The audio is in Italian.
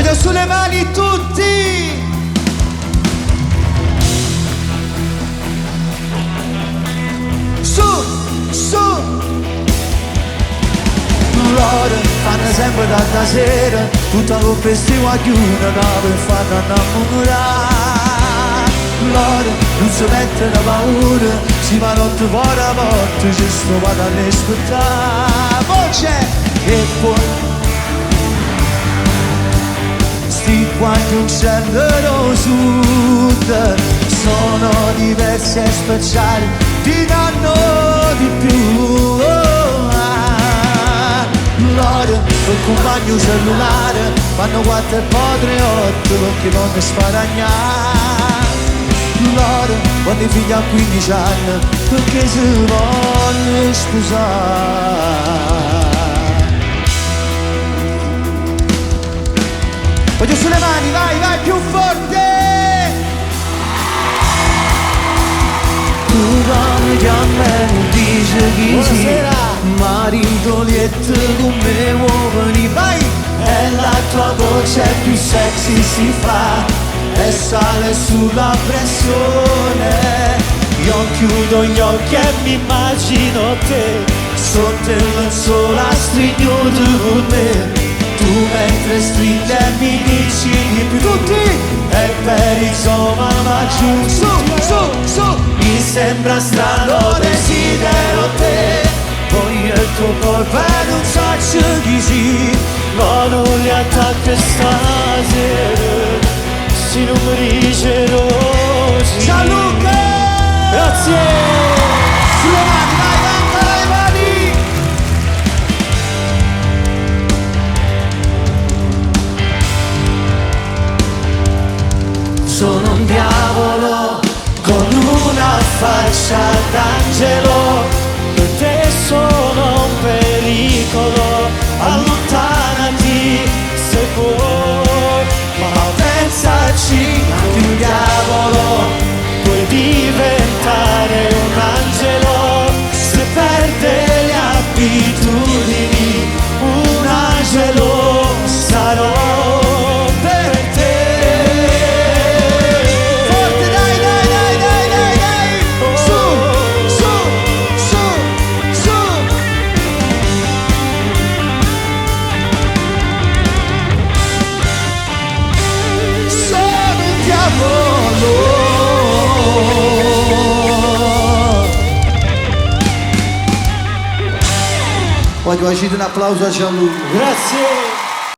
Voglio sulle mani tutti. Su, su. Loro fanno sempre tanta sera, tutta con festivo a chiudere, dove fanno innamorare. Loro non si mettono paura, si va notte fuori a porta, ci sto vado all'ascoltare. Voce e poi sti quanti uccelli sud sono diversi e speciali, ti danno di più. Loro col compagno cellulare fanno 4 e poi 3, 8 perché non mi sparagnare. Loro quando i figli a 15 anni perché si vogliono sposare. Voglio sulle mani, vai, vai, più forte! Tu dammi che a me non dice chi sì, marintolietto con me uomini, vai! E la tua voce più sexy si fa e sale sulla pressione. Io chiudo gli occhi e mi immagino te sotto il lenzuolo a stringere con me. Tu mentre stringi e mi dici di più tutti e per insomma ma giù su, su, su. Mi sembra strano, desidero te, voglio il tuo corpo e non so chi sì. No, non li attacca stasera, sti numeri gelosi. Gianluca! Grazie! Sulle mani, vai, vai, ancora le mani! Sono un diavolo con una faccia d'angelo, per te sono un pericolo, allontanati se puoi, ma pensaci anche un diavolo, puoi diventare un angelo se perde le abitudini, un angelo sarò. Voglio un applauso a Gianluca. Grazie.